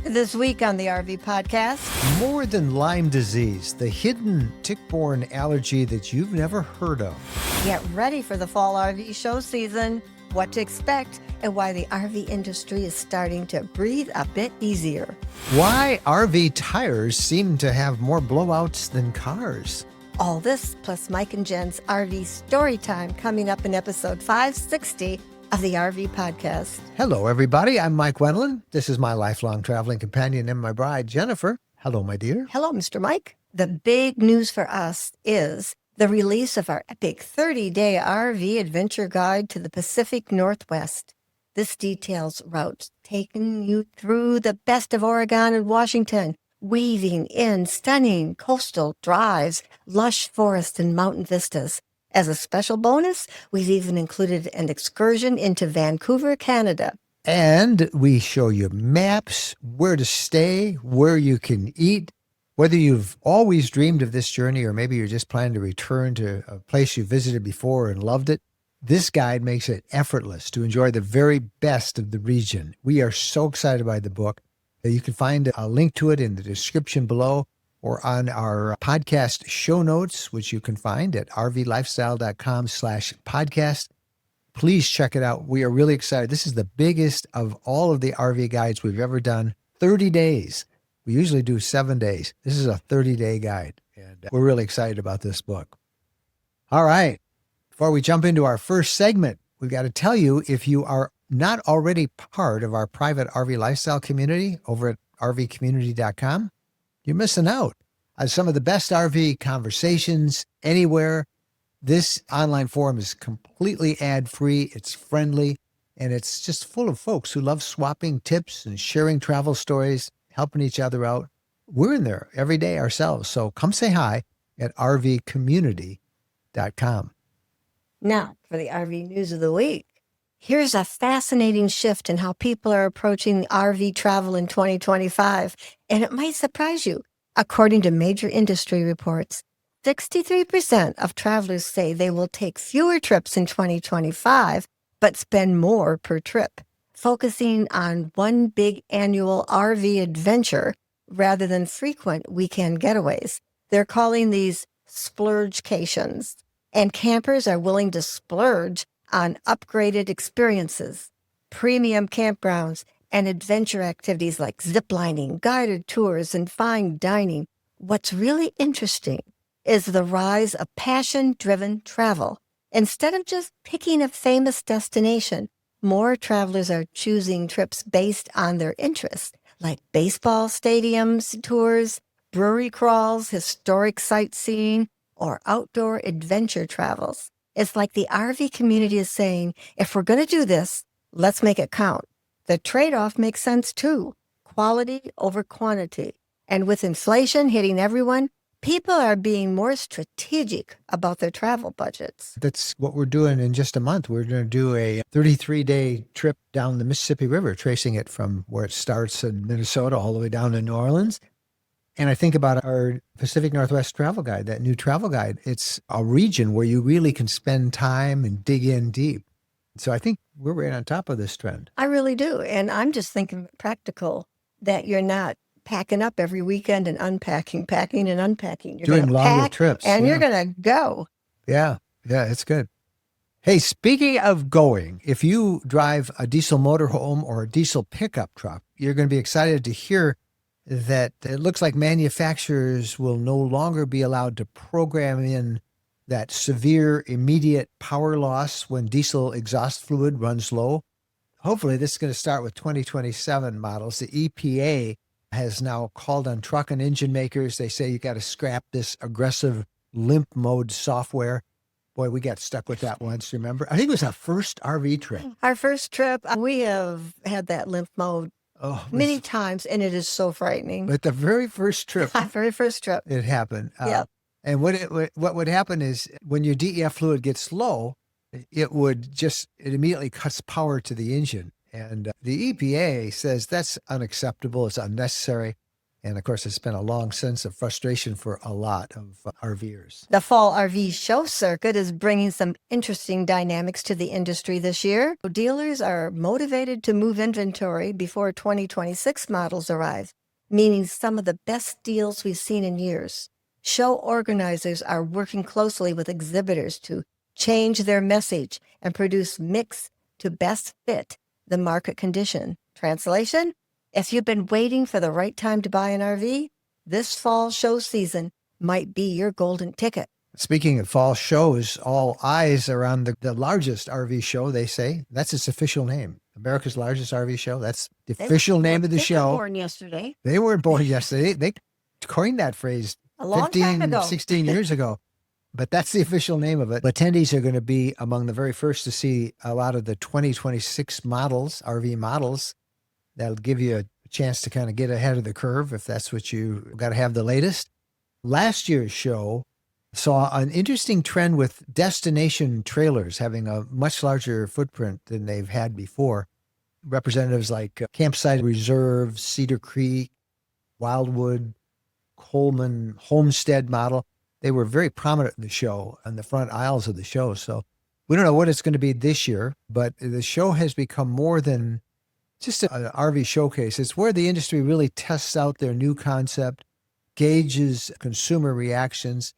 This week on the RV podcast, More than Lyme disease, the hidden tick-borne allergy that you've never heard of. get ready for the fall RV show season, what to expect, and why the RV industry is starting to breathe a bit easier. Why RV tires seem to have more blowouts than cars. All this plus Mike and Jen's RV story time coming up in episode 560 of the RV podcast. Hello, everybody. I'm Mike Wendland. This is my lifelong traveling companion and my bride, Jennifer. Hello, my dear. Hello, Mr. Mike. The big news for us is the release of our epic 30-day RV adventure guide to the Pacific Northwest. This details routes taking you through the best of Oregon and Washington, weaving in stunning coastal drives, lush forests, and mountain vistas. As a special bonus, we've even included an excursion into Vancouver, Canada. And we show you maps, where to stay, where you can eat. Whether you've always dreamed of this journey or maybe you're just planning to return to a place you visited before and loved it, this guide makes it effortless to enjoy the very best of the region. We are so excited by the book. You can find a link to it in the description below or on our podcast show notes, which you can find at rvlifestyle.com/podcast. Please check it out. We are really excited. This is the biggest of all of the RV guides we've ever done. 30 days. We usually do 7 days. This is a 30-day guide, and we're really excited about this book. All right. Before we jump into our first segment, we've got to tell you, if you are not already part of our private RV lifestyle community over at rvcommunity.com, you're missing out on some of the best RV conversations anywhere. This online forum is completely ad-free. It's friendly, and it's just full of folks who love swapping tips and sharing travel stories, helping each other out. We're in there every day ourselves, so come say hi at rvcommunity.com. Now, for the RV news of the week. Here's a fascinating shift in how people are approaching RV travel in 2025, and it might surprise you. According to major industry reports, 63% of travelers say they will take fewer trips in 2025, but spend more per trip, focusing on one big annual RV adventure rather than frequent weekend getaways. They're calling these splurgecations, and campers are willing to splurge on upgraded experiences, premium campgrounds, and adventure activities like ziplining, guided tours, and fine dining. What's really interesting is the rise of passion-driven travel. Instead of just picking a famous destination, more travelers are choosing trips based on their interests, like baseball stadiums tours, brewery crawls, historic sightseeing, or outdoor adventure travels. It's like the RV community is saying, if we're going to do this, let's make it count. The trade-off makes sense too, quality over quantity. And with inflation hitting everyone, people are being more strategic about their travel budgets. That's what we're doing in just a month. We're going to do a 33-day trip down the Mississippi River, tracing it from where it starts in Minnesota all the way down to New Orleans. And I think about our Pacific Northwest travel guide, that new travel guide. It's a region where you really can spend time and dig in deep. So I think we're right on top of this trend. I really do. And I'm just thinking practical, that you're not packing up every weekend and unpacking, packing and unpacking. You're doing longer pack trips. And you're going to go. Yeah, it's good. Hey, speaking of going, if you drive a diesel motorhome or a diesel pickup truck, you're going to be excited to hear that it looks like manufacturers will no longer be allowed to program in that severe immediate power loss when diesel exhaust fluid runs low. Hopefully this is going to start with 2027 models. The EPA has now called on truck and engine makers. They say you got to scrap this aggressive limp mode software. Boy, we got stuck with that once, remember? I think it was our first RV trip. Our first trip, we have had that limp mode many times, and it is so frightening. But the very first trip. Our very first trip. It happened. Yep. And what would happen is when your DEF fluid gets low, it immediately cuts power to the engine. And the EPA says that's unacceptable. It's unnecessary. And of course, it's been a long sense of frustration for a lot of RVers. The fall RV show circuit is bringing some interesting dynamics to the industry this year. Dealers are motivated to move inventory before 2026 models arrive, meaning some of the best deals we've seen in years. Show organizers are working closely with exhibitors to change their message and produce mix to best fit the market condition. Translation? If you've been waiting for the right time to buy an RV, this fall show season might be your golden ticket. Speaking of fall shows, all eyes are on the largest RV show, they say. That's its official name. America's largest RV show. That's the official name of the show. They were born yesterday. They weren't born yesterday. They coined that phrase A long time ago. 16 years ago. But that's the official name of it. Attendees are going to be among the very first to see a lot of the 2026 models, RV models. That'll give you a chance to kind of get ahead of the curve if that's what you got to have the latest. Last year's show saw an interesting trend with destination trailers having a much larger footprint than they've had before. Representatives like Campsite Reserve, Cedar Creek, Wildwood, Coleman, Homestead model. They were very prominent in the show, on the front aisles of the show. So we don't know what it's going to be this year, but the show has become more than just an RV showcase. It's where the industry really tests out their new concept, gauges consumer reactions.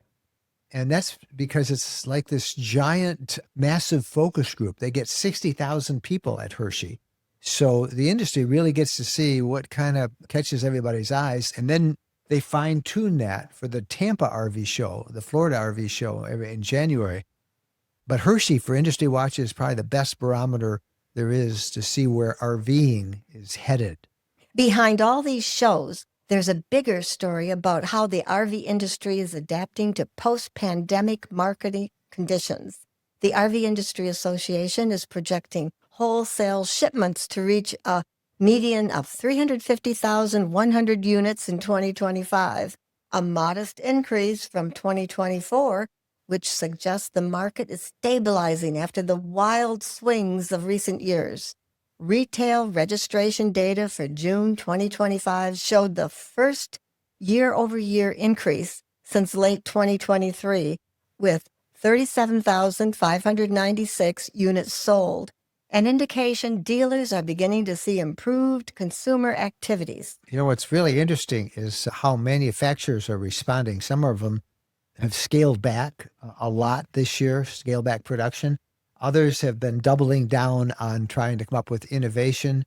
And that's because it's like this giant, massive focus group. They get 60,000 people at Hershey. So the industry really gets to see what kind of catches everybody's eyes. And then they fine tune that for the Tampa RV show, the Florida RV show in January. But Hershey for Industry Watch is probably the best barometer there is to see where RVing is headed. Behind all these shows, there's a bigger story about how the RV industry is adapting to post-pandemic marketing conditions. The RV Industry Association is projecting wholesale shipments to reach a median of 350,100 units in 2025, a modest increase from 2024, which suggests the market is stabilizing after the wild swings of recent years. Retail registration data for June 2025 showed the first year-over-year increase since late 2023, with 37,596 units sold, an indication dealers are beginning to see improved consumer activities. You know, what's really interesting is how manufacturers are responding. Some of them have scaled back a lot this year, scaled back production. Others have been doubling down on trying to come up with innovation.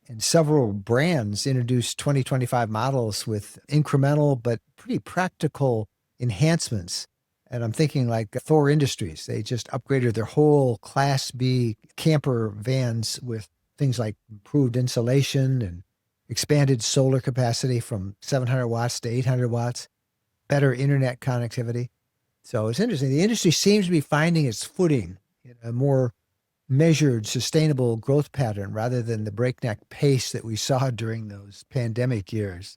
And several brands introduced 2025 models with incremental but pretty practical enhancements. And I'm thinking like Thor Industries. They just upgraded their whole Class B camper vans with things like improved insulation and expanded solar capacity from 700 watts to 800 watts, better internet connectivity. So it's interesting. The industry seems to be finding its footing in a more measured, sustainable growth pattern rather than the breakneck pace that we saw during those pandemic years.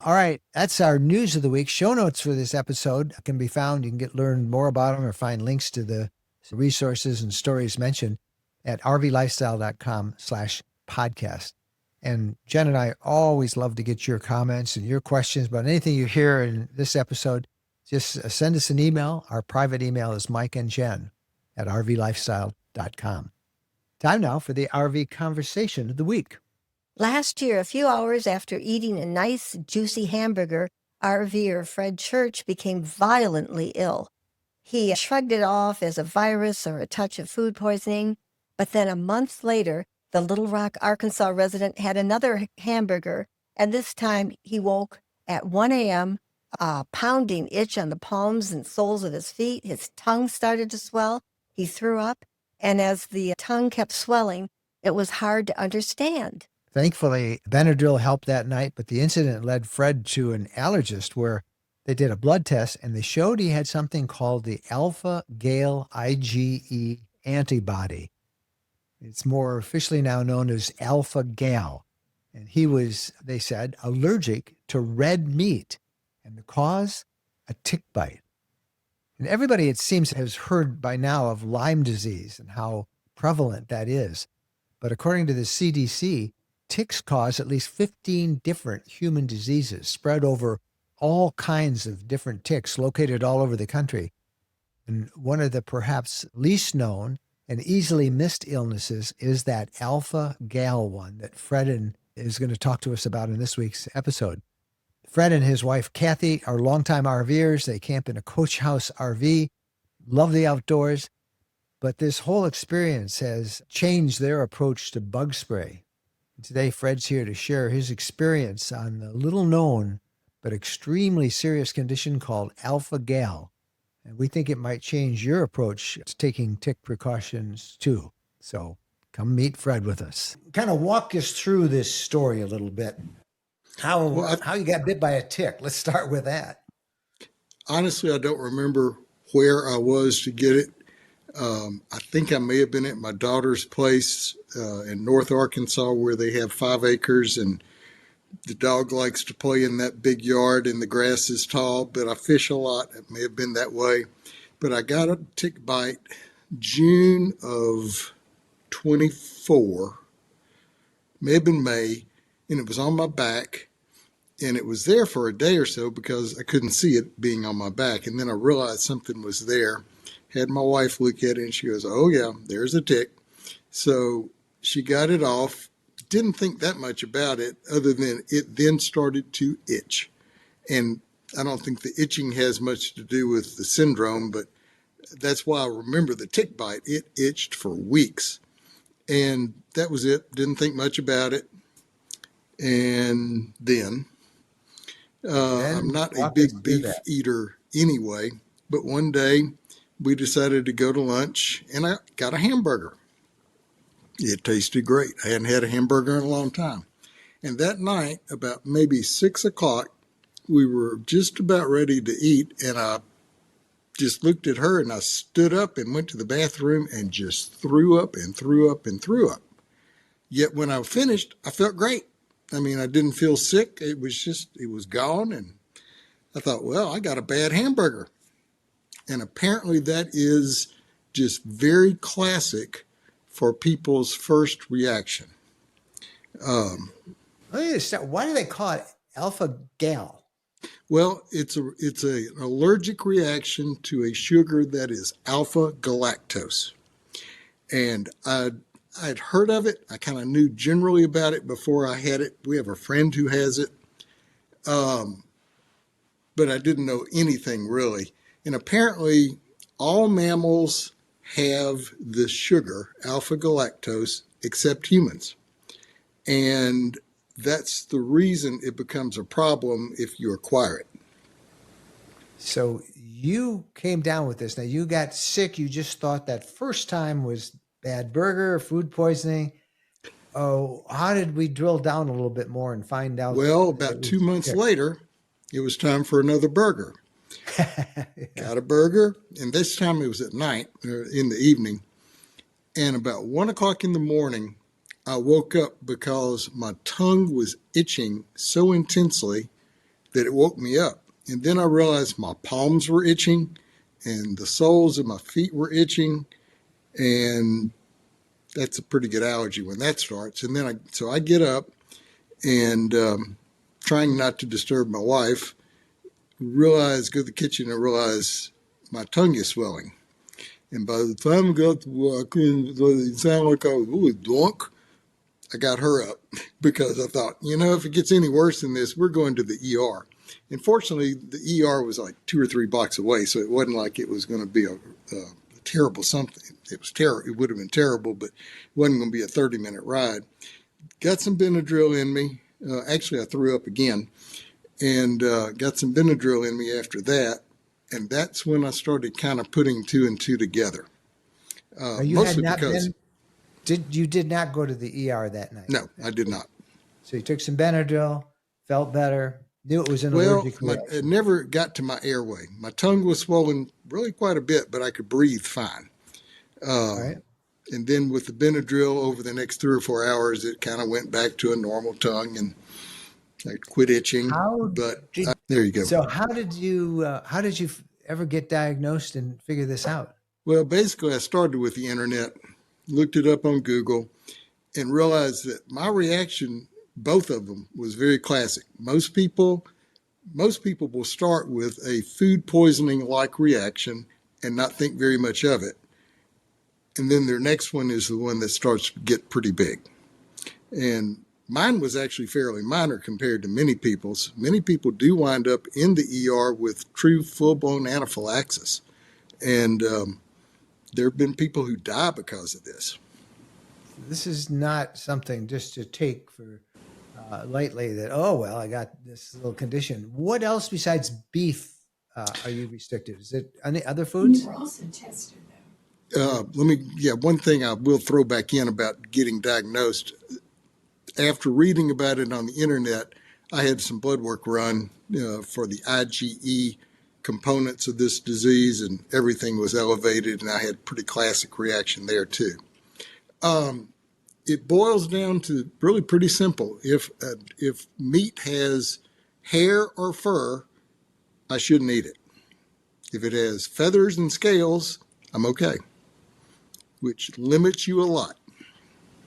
All right, that's our news of the week. Show notes for this episode can be found. You can learn more about them or find links to the resources and stories mentioned at rvlifestyle.com/podcast. And Jen and I always love to get your comments and your questions about anything you hear in this episode. Just send us an email. Our private email is mikeandjen@rvlifestyle.com. Time now for the RV conversation of the week. Last year, a few hours after eating a nice, juicy hamburger, RVer Fred Church became violently ill. He shrugged it off as a virus or a touch of food poisoning, but then a month later, the Little Rock, Arkansas resident had another hamburger, and this time he woke at 1 a.m., a pounding itch on the palms and soles of his feet. His tongue started to swell. He threw up, and as the tongue kept swelling, it was hard to understand. Thankfully, Benadryl helped that night, but the incident led Fred to an allergist where they did a blood test and they showed he had something called the AlphaGal IgE antibody. It's more officially now known as AlphaGal. And he was, they said, allergic to red meat. And the cause? A tick bite. And everybody, it seems, has heard by now of Lyme disease and how prevalent that is. But according to the CDC, ticks cause at least 15 different human diseases spread over all kinds of different ticks located all over the country. And one of the perhaps least known and easily missed illnesses is that AlphaGal one that Fred is going to talk to us about in this week's episode. Fred and his wife, Kathy, are longtime RVers. They camp in a coach house RV, love the outdoors. But this whole experience has changed their approach to bug spray. And today, Fred's here to share his experience on the little known but extremely serious condition called AlphaGal. And we think it might change your approach to taking tick precautions too. So come meet Fred with us. Kind of walk us through this story a little bit. How you got bit by a tick. Let's start with that. Honestly, I don't remember where I was to get it. I think I may have been at my daughter's place in North Arkansas where they have 5 acres and the dog likes to play in that big yard and the grass is tall, but I fish a lot. It may have been that way. But I got a tick bite June of 24, may have been May, and it was on my back. And it was there for a day or so because I couldn't see it being on my back. And then I realized something was there. Had my wife look at it and she goes, "Oh yeah, there's a tick." So she got it off. Didn't think that much about it other than it then started to itch. And I don't think the itching has much to do with the syndrome, but that's why I remember the tick bite. It itched for weeks. And that was it. Didn't think much about it. And then I'm not a big beef eater anyway, but one day we decided to go to lunch and I got a hamburger. It tasted great. I hadn't had a hamburger in a long time. And that night, about maybe 6 o'clock, we were just about ready to eat. And I just looked at her and I stood up and went to the bathroom and just threw up and threw up and threw up. Yet when I finished, I felt great. I mean, I didn't feel sick. It was gone. And I thought, well, I got a bad hamburger. And apparently that is just very classic for people's first reaction. Why do they call it AlphaGal? Well, it's an allergic reaction to a sugar that is alpha galactose. And I'd heard of it. I kind of knew generally about it before I had it. We have a friend who has it. But I didn't know anything really. And apparently all mammals have this sugar, alpha galactose, except humans. And that's the reason it becomes a problem if you acquire it. So you came down with this. Now you got sick. You just thought that first time was bad burger, food poisoning. Oh, how did we drill down a little bit more and find out? Well, about 2 months later, it was time for another burger. Got a burger, and this time it was at night, in the evening. And about 1 o'clock in the morning, I woke up because my tongue was itching so intensely that it woke me up. And then I realized my palms were itching and the soles of my feet were itching. And that's a pretty good allergy when that starts. And then I get up and trying not to disturb my wife, go to the kitchen and realize my tongue is swelling. And by the time I got to where I couldn't sound like I was drunk, I got her up because I thought, if it gets any worse than this, we're going to the ER. And fortunately, the ER was like 2 or 3 blocks away, so it wasn't like it was going to be a terrible something. It was terrible. It would have been terrible, but it wasn't going to be a 30-minute ride. Got some Benadryl in me. Actually, I threw up again. And got some Benadryl in me after that. And that's when I started kind of putting 2 and 2 together. You did not go to the ER that night? No, I did not. So you took some Benadryl, felt better, knew it was an allergic reaction. It never got to my airway. My tongue was swollen really quite a bit, but I could breathe fine. All right. And then with the Benadryl over the next 3 or 4 hours, it kind of went back to a normal tongue and I quit itching. There you go. So how did you ever get diagnosed and figure this out? Well, basically I started with the internet, looked it up on Google, and realized that my reaction, both of them, was very classic. Most people will start with a food poisoning like reaction and not think very much of it. And then their next one is the one that starts to get pretty big. And mine was actually fairly minor compared to many people's. Many people do wind up in the ER with true full-blown anaphylaxis. And there have been people who die because of this. This is not something just to take for lightly that, oh, well, I got this little condition. What else besides beef are you restricted? Is it any other foods? You were also tested, One thing I will throw back in about getting diagnosed. After reading about it on the internet, I had some blood work run for the IgE components of this disease, and everything was elevated, and I had a pretty classic reaction there too. It boils down to really pretty simple. If meat has hair or fur, I shouldn't eat it. If it has feathers and scales, I'm okay, which limits you a lot.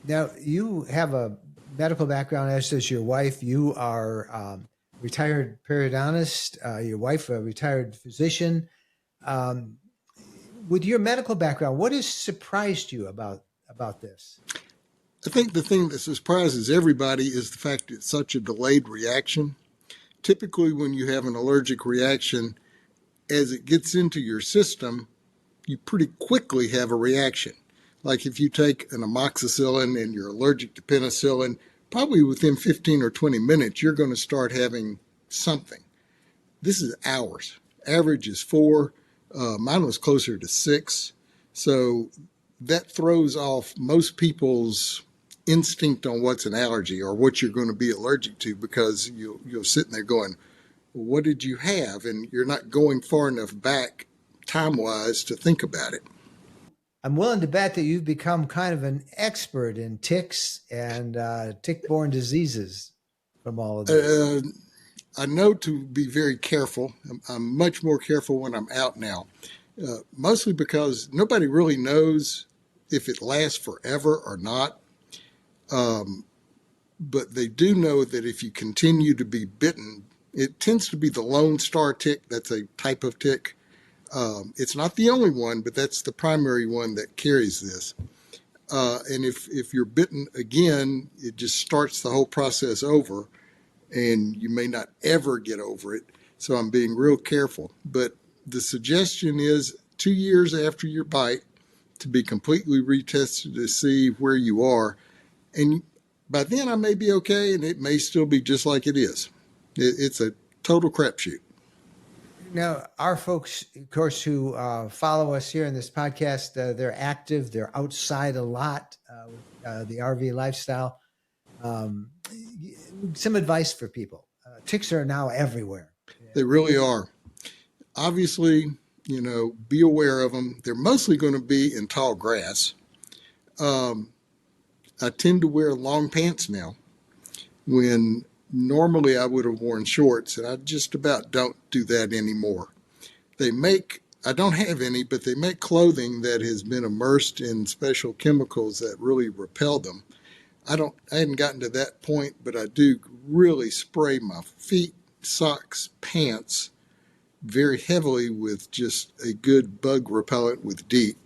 Now, you have a medical background, as does your wife. You are retired periodontist, your wife a retired physician. With your medical background, what has surprised you about this? I think the thing that surprises everybody is the fact it's such a delayed reaction. Typically, when you have an allergic reaction, as it gets into your system, you pretty quickly have a reaction. Like if you take an amoxicillin and you're allergic to penicillin, probably within 15 or 20 minutes, you're going to start having something. This is hours. Average is 4. Mine was closer to 6. So that throws off most people's instinct on what's an allergy or what you're going to be allergic to, because you're sitting there going, well, what did you have? And you're not going far enough back time-wise to think about it. I'm willing to bet that you've become kind of an expert in ticks and tick-borne diseases from all of this. I know to be very careful. I'm much more careful when I'm out now, mostly because nobody really knows if it lasts forever or not. But they do know that if you continue to be bitten, it tends to be the lone star tick. That's a type of tick. It's not the only one, but that's the primary one that carries this. And if you're bitten again, it just starts the whole process over, and you may not ever get over it. So I'm being real careful. But the suggestion is 2 years after your bite to be completely retested to see where you are. And by then I may be okay, and it may still be just like it is. It's a total crapshoot. Now, our folks, of course, who follow us here in this podcast, they're active. They're outside a lot with the RV lifestyle. Some advice for people. Ticks are now everywhere. They really are. Obviously, be aware of them. They're mostly going to be in tall grass. I tend to wear long pants now when normally I would have worn shorts, and I just about don't do that anymore. I don't have any, but they make clothing that has been immersed in special chemicals that really repel them. I hadn't gotten to that point, but I do really spray my feet, socks, pants very heavily with just a good bug repellent with DEET.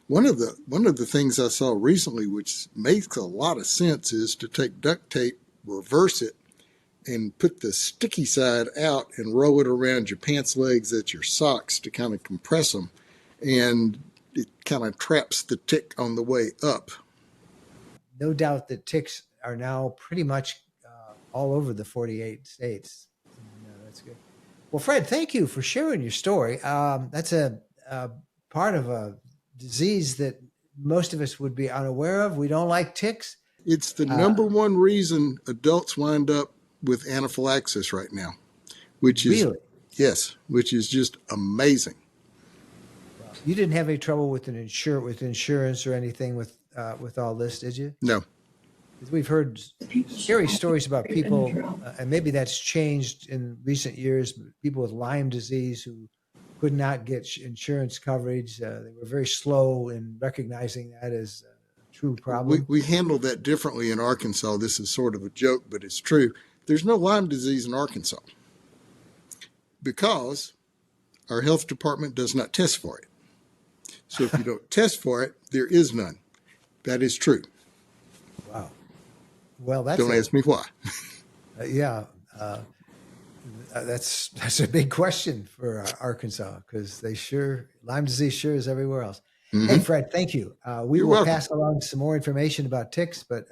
One of the things I saw recently, which makes a lot of sense, is to take duct tape, reverse it, and put the sticky side out and roll it around your pants legs at your socks to kind of compress them, and it kind of traps the tick on the way up. No doubt that ticks are now pretty much all over the 48 states. That's good. Well, Fred, thank you for sharing your story. That's a part of a disease that most of us would be unaware of. We don't like ticks. It's the number one reason adults wind up with anaphylaxis right now, which is really? Yes, which is just amazing. You didn't have any trouble with insurance or anything with all this, did you? No. We've heard scary stories about people, and maybe that's changed in recent years, people with Lyme disease who could not get insurance coverage. They were very slow in recognizing that as true problem. We handle that differently in Arkansas. This is sort of a joke, but it's true. There's no Lyme disease in Arkansas because our health department does not test for it. So if you don't test for it, there is none. That is true. Wow. Well, that's Don't ask me why. yeah. That's a big question for Arkansas because Lyme disease sure is everywhere else. Hey, Fred, thank you. We You're will welcome. pass along some more information about ticks, but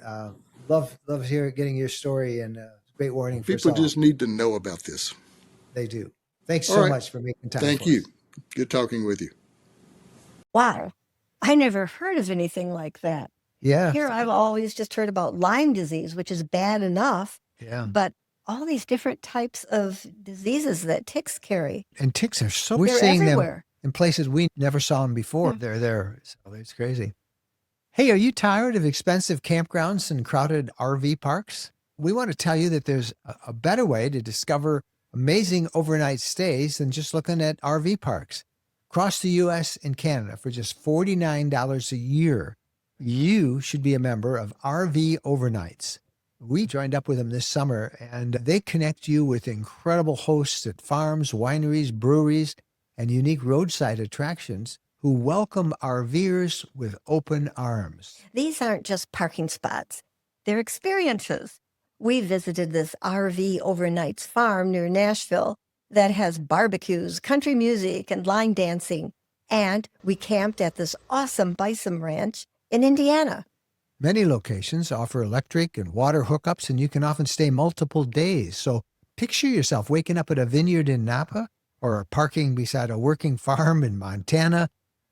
love getting your story and great warning for us People all. just need to know about this. They do. Thanks All so right. much for making time. Thank for you. us. Good talking with you. Wow. I never heard of anything like that. Yeah. Here, I've always just heard about Lyme disease, which is bad enough, Yeah. but all these different types of diseases that ticks carry, And ticks are we're they're seeing everywhere. them in places we never saw them before. Yeah. They're there. So it's crazy. Hey, are you tired of expensive campgrounds and crowded RV parks? We want to tell you that there's a better way to discover amazing overnight stays than just looking at RV parks. Across the U.S. and Canada for just $49 a year, you should be a member of RV Overnights. We joined up with them this summer, and they connect you with incredible hosts at farms, wineries, breweries, and unique roadside attractions who welcome RVers with open arms. These aren't just parking spots, they're experiences. We visited this RV Overnights farm near Nashville that has barbecues, country music, and line dancing. And we camped at this awesome bison ranch in Indiana. Many locations offer electric and water hookups, and you can often stay multiple days. So picture yourself waking up at a vineyard in Napa, or parking beside a working farm in Montana,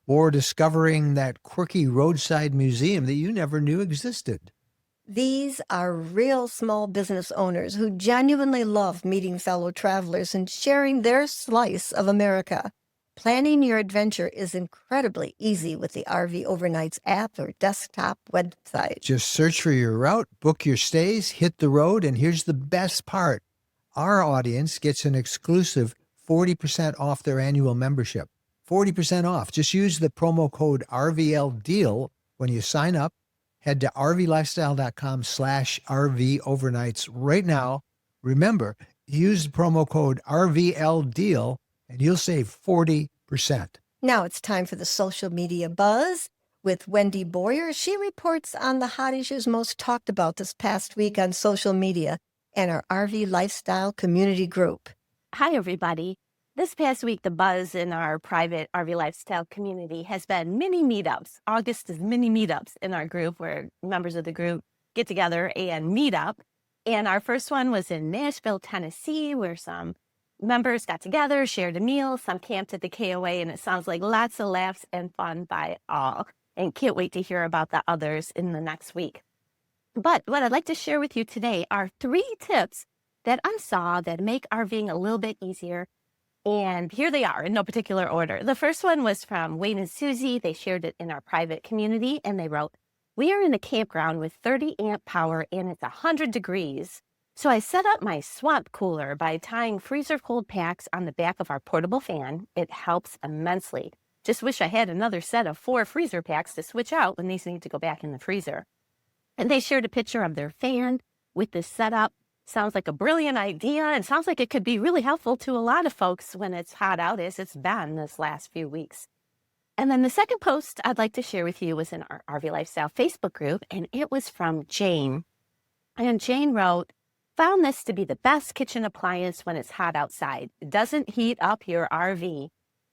or discovering that quirky roadside museum that you never knew existed. These are real small business owners who genuinely love meeting fellow travelers and sharing their slice of America. Planning your adventure is incredibly easy with the RV Overnights app or desktop website. Just search for your route, book your stays, hit the road, and here's the best part. Our audience gets an exclusive 40% off their annual membership. 40% off. Just use the promo code RVLDEAL when you sign up. Head to rvlifestyle.com/RV Overnights right now. Remember, use the promo code RVLDEAL and you'll save 40%. Now it's time for the social media buzz with Wendy Boyer. She reports on the hot issues most talked about this past week on social media and our RV Lifestyle community group. Hi, everybody. This past week, the buzz in our private RV Lifestyle community has been mini meetups. August is mini meetups in our group where members of the group get together and meet up. And our first one was in Nashville, Tennessee, where some members got together, shared a meal, some camped at the KOA, and it sounds like lots of laughs and fun by all. And can't wait to hear about the others in the next week. But what I'd like to share with you today are 3 tips that I saw that make RVing a little bit easier. And here they are in no particular order. The first one was from Wayne and Susie. They shared it in our private community and they wrote, "We are in a campground with 30 amp power and it's 100 degrees. So I set up my swamp cooler by tying freezer cold packs on the back of our portable fan. It helps immensely. Just wish I had another set of 4 freezer packs to switch out when these need to go back in the freezer." And they shared a picture of their fan with this setup. Sounds like a brilliant idea and sounds like it could be really helpful to a lot of folks when it's hot out as it's been this last few weeks. And then the second post I'd like to share with you was in our RV Lifestyle Facebook group, and it was from Jane. And Jane wrote, "Found this to be the best kitchen appliance when it's hot outside. It doesn't heat up your RV."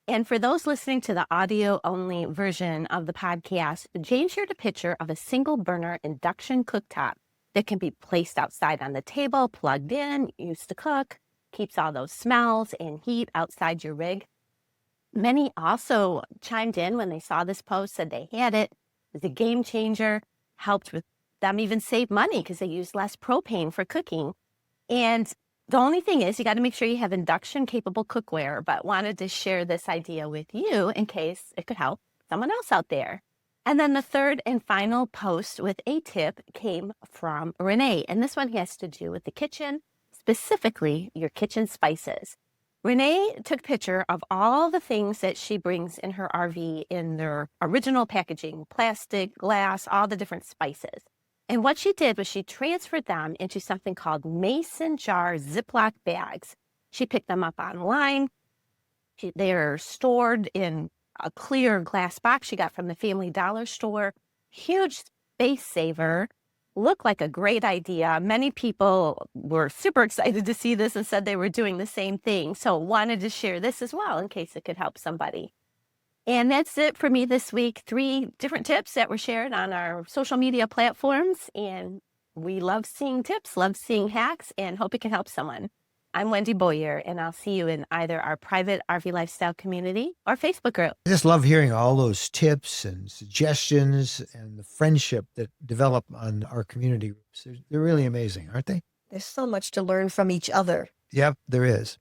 And for those listening to the audio-only version of the podcast, Jane shared a picture of a single-burner induction cooktop that can be placed outside on the table, plugged in, used to cook, keeps all those smells and heat outside your rig. Many also chimed in when they saw this post, said they had it. It was a game changer, helped with them even save money because they use less propane for cooking. And the only thing is you got to make sure you have induction-capable cookware, but wanted to share this idea with you in case it could help someone else out there. And then the third and final post with a tip came from Renee. And this one has to do with the kitchen, specifically your kitchen spices. Renee took a picture of all the things that she brings in her RV in their original packaging, plastic, glass, all the different spices. And what she did was she transferred them into something called mason jar Ziploc bags. She picked them up online. They're stored in a clear glass box she got from the Family Dollar store. Huge space saver. Looked like a great idea. Many people were super excited to see this and said they were doing the same thing. So wanted to share this as well in case it could help somebody. And that's it for me this week. 3 different tips that were shared on our social media platforms. And we love seeing tips, love seeing hacks, and hope it can help someone. I'm Wendy Boyer, and I'll see you in either our private RV lifestyle community or Facebook group. I just love hearing all those tips and suggestions and the friendship that develop on our community groups. They're really amazing, aren't they? There's so much to learn from each other. Yep, there is.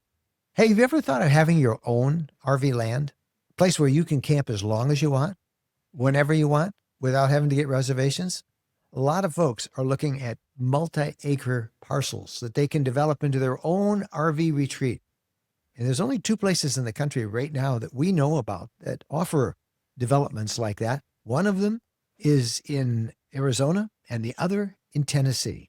Hey, have you ever thought of having your own RV land? A place where you can camp as long as you want, whenever you want, without having to get reservations? A lot of folks are looking at multi-acre parcels that they can develop into their own RV retreat. And there's only 2 places in the country right now that we know about that offer developments like that. One of them is in Arizona and the other in Tennessee.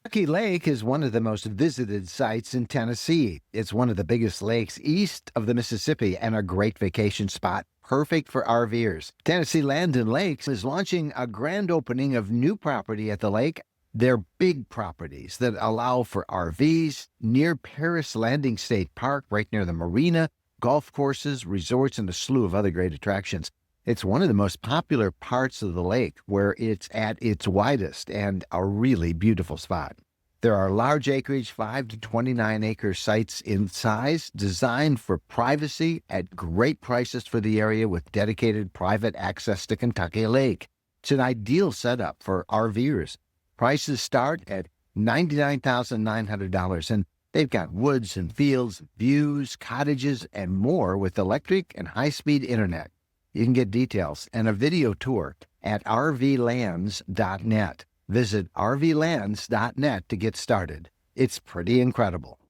Rocky Lake is one of the most visited sites in Tennessee. It's one of the biggest lakes east of the Mississippi and a great vacation spot, perfect for RVers. Tennessee Land and Lakes is launching a grand opening of new property at the lake. They're big properties that allow for RVs near Paris Landing State Park, right near the marina, golf courses, resorts, and a slew of other great attractions. It's one of the most popular parts of the lake where it's at its widest and a really beautiful spot. There are large acreage, 5 to 29 acre sites in size, designed for privacy at great prices for the area with dedicated private access to Kentucky Lake. It's an ideal setup for RVers. Prices start at $99,900, and they've got woods and fields, views, cottages, and more with electric and high-speed internet. You can get details and a video tour at rvlands.net. Visit rvlands.net to get started. It's pretty incredible.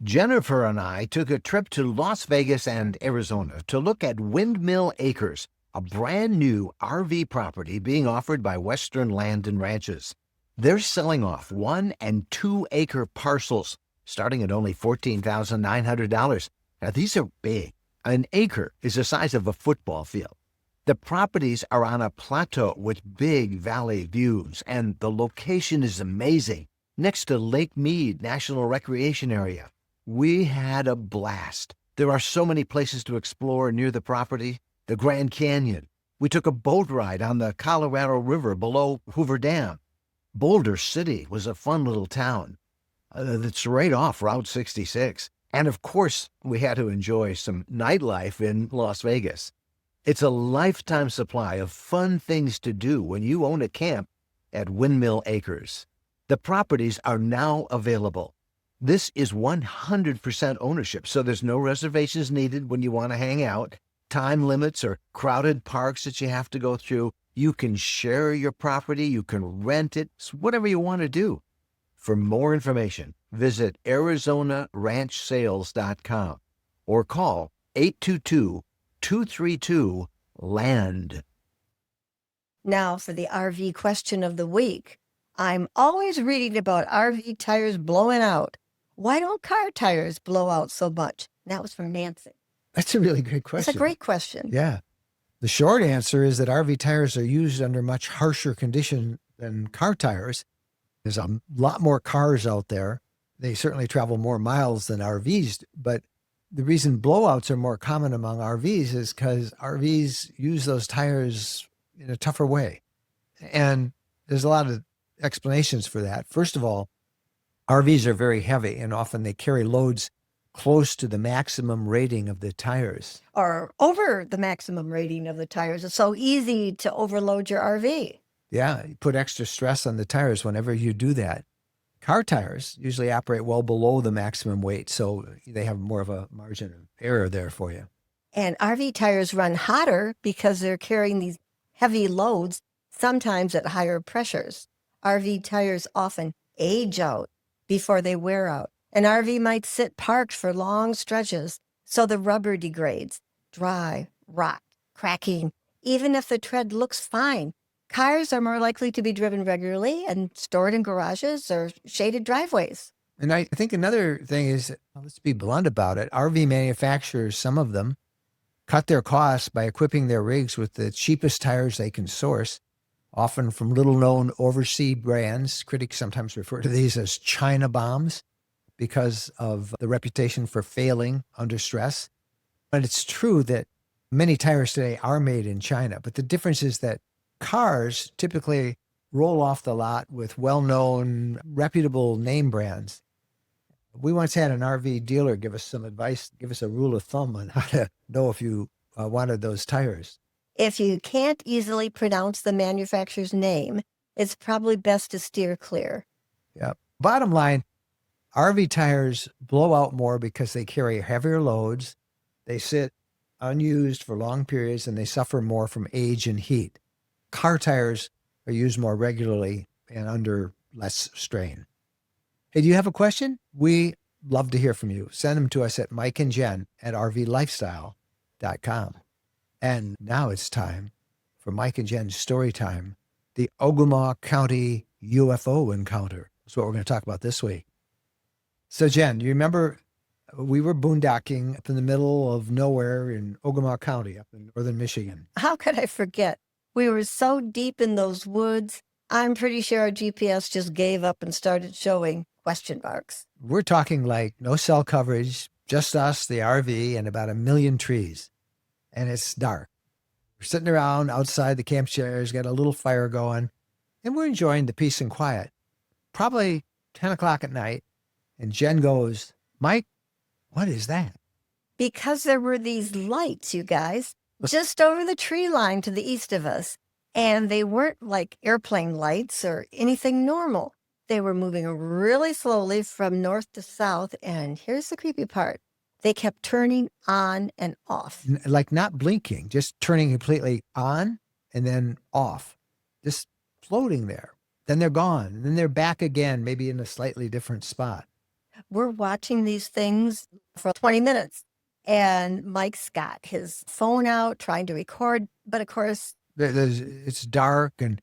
Jennifer and I took a trip to Las Vegas and Arizona to look at Windmill Acres, a brand new RV property being offered by Western Land and Ranches. They're selling off 1 and 2 acre parcels, starting at only $14,900. Now, these are big. An acre is the size of a football field. The properties are on a plateau with big valley views, and the location is amazing, next to Lake Mead National Recreation Area. We had a blast. There are so many places to explore near the property. The Grand Canyon. We took a boat ride on the Colorado River below Hoover Dam. Boulder City was a fun little town that's right off Route 66. And of course, we had to enjoy some nightlife in Las Vegas. It's a lifetime supply of fun things to do when you own a camp at Windmill Acres. The properties are now available. This is 100% ownership, so there's no reservations needed when you want to hang out, time limits or crowded parks that you have to go through. You can share your property, you can rent it, it's whatever you want to do. For more information, visit ArizonaRanchSales.com or call 822-232-LAND. Now for the RV question of the week. I'm always reading about RV tires blowing out. Why don't car tires blow out so much? That was from Nancy. That's a really great question. It's a great question. Yeah. The short answer is that RV tires are used under much harsher condition than car tires. There's a lot more cars out there. They certainly travel more miles than RVs, but the reason blowouts are more common among RVs is because RVs use those tires in a tougher way. And there's a lot of explanations for that. First of all, RVs are very heavy, and often they carry loads close to the maximum rating of the tires. Or over the maximum rating of the tires. It's so easy to overload your RV. Yeah, you put extra stress on the tires whenever you do that. Car tires usually operate well below the maximum weight, so they have more of a margin of error there for you. And RV tires run hotter because they're carrying these heavy loads, sometimes at higher pressures. RV tires often age out before they wear out. An RV might sit parked for long stretches, so the rubber degrades, dry, rot, cracking. Even if the tread looks fine, cars are more likely to be driven regularly and stored in garages or shaded driveways. And I think another thing is, let's be blunt about it, RV manufacturers, some of them, cut their costs by equipping their rigs with the cheapest tires they can source, often from little-known overseas brands. Critics sometimes refer to these as China bombs because of the reputation for failing under stress. But it's true that many tires today are made in China, but the difference is that cars typically roll off the lot with well-known, reputable name brands. We once had an RV dealer give us some advice, give us a rule of thumb on how to know if you wanted those tires. If you can't easily pronounce the manufacturer's name, it's probably best to steer clear. Yeah. Bottom line, RV tires blow out more because they carry heavier loads, they sit unused for long periods, and they suffer more from age and heat. Car tires are used more regularly and under less strain. Hey, do you have a question? We love to hear from you. Send them to us at Mike and Jen at rvlifestyle.com. And now it's time for Mike and Jen's story time, the Ogama County UFO encounter. That's what we're going to talk about this week. So, Jen, you remember we were boondocking up in the middle of nowhere in Ogama County up in northern Michigan. How could I forget? We were so deep in those woods, I'm pretty sure our GPS just gave up and started showing question marks. We're talking like no cell coverage, just us, the RV, and about 1 million trees. And it's dark. We're sitting around outside the camp chairs, got a little fire going, and we're enjoying the peace and quiet. Probably 10 o'clock at night, and Jen goes, Mike, what is that? Because there were these lights, you guys, just over the tree line to the east of us. And they weren't like airplane lights or anything normal. They were moving really slowly from north to south. And here's the creepy part. They kept turning on and off. Like not blinking, just turning completely on and then off, just floating there. Then they're gone. And then they're back again, maybe in a slightly different spot. We're watching these things for 20 minutes. And Mike's got his phone out trying to record. But of course, it's dark and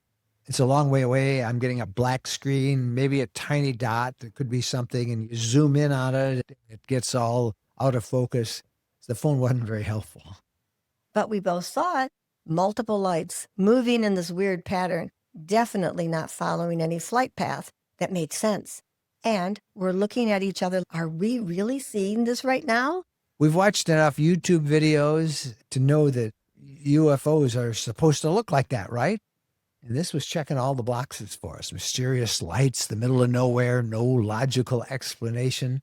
it's a long way away. I'm getting a black screen, maybe a tiny dot that could be something. And you zoom in on it, it gets all out of focus. The phone wasn't very helpful. But we both saw it. Multiple lights moving in this weird pattern, definitely not following any flight path that made sense. And we're looking at each other. Are we really seeing this right now? We've watched enough YouTube videos to know that UFOs are supposed to look like that, right? And this was checking all the boxes for us. Mysterious lights, the middle of nowhere, no logical explanation.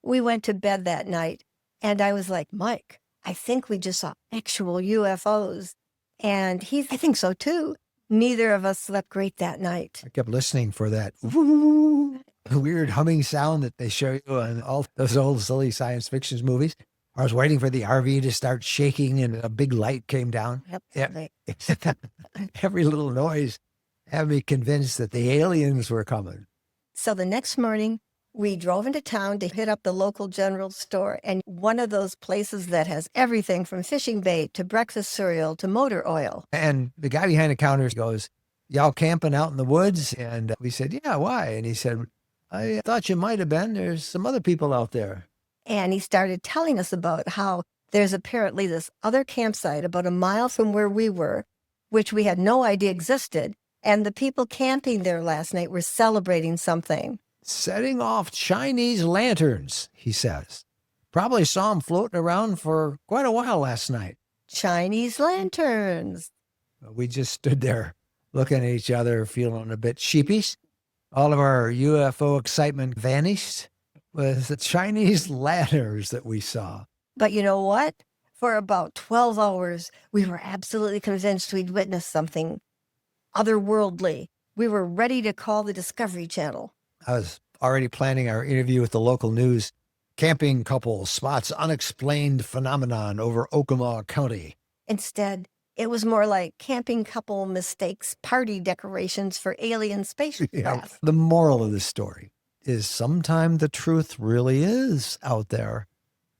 We went to bed that night, and I was like, Mike, I think we just saw actual UFOs. And I think so too. Neither of us slept great that night. I kept listening for that weird humming sound that they show you in all those old silly science fiction movies. I was waiting for the RV to start shaking and a big light came down. Yep. Every little noise had me convinced that the aliens were coming. So the next morning, we drove into town to hit up the local general store, and one of those places that has everything from fishing bait to breakfast cereal to motor oil. And the guy behind the counter goes, y'all camping out in the woods? And we said, yeah, why? And he said, I thought you might have been. There's some other people out there. And he started telling us about how there's apparently this other campsite about a mile from where we were, which we had no idea existed. And the people camping there last night were celebrating something. Setting off Chinese lanterns, he says. Probably saw them floating around for quite a while last night. Chinese lanterns. We just stood there looking at each other, feeling a bit sheepish. All of our UFO excitement vanished with the Chinese lanterns that we saw. But you know what? For about 12 hours, we were absolutely convinced we'd witnessed something otherworldly. We were ready to call the Discovery Channel. I was already planning our interview with the local news. Camping couple spots unexplained phenomenon over Ogama County. Instead, it was more like camping couple mistakes party decorations for alien spacecraft. The moral of the story. is sometimes the truth really is out there.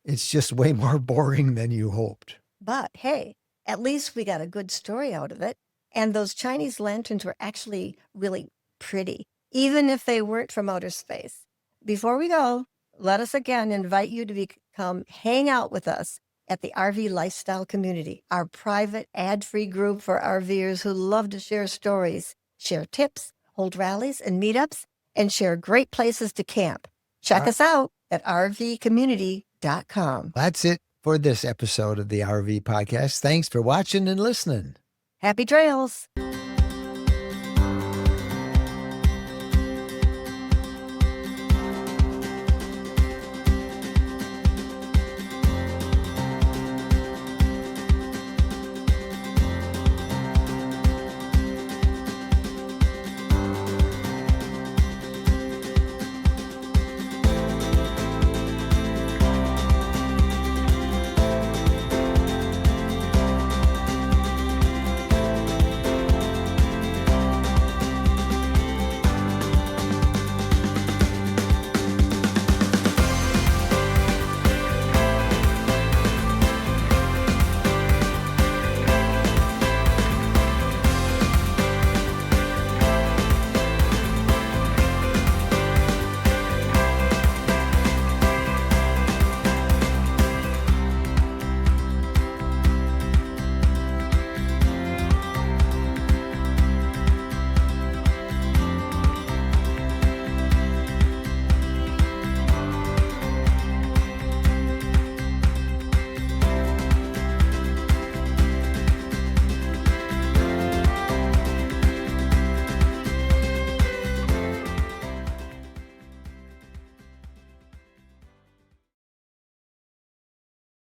It's just way more boring than you hoped. But hey, at least we got a good story out of it. And those Chinese lanterns were actually really pretty, even if they weren't from outer space. Before we go, let us again invite you to come hang out with us at the RV Lifestyle Community, our private ad-free group for RVers who love to share stories, share tips, hold rallies and meetups, and share great places to camp. Check us out at rvcommunity.com. That's it for this episode of the RV Podcast. Thanks for watching and listening. Happy trails.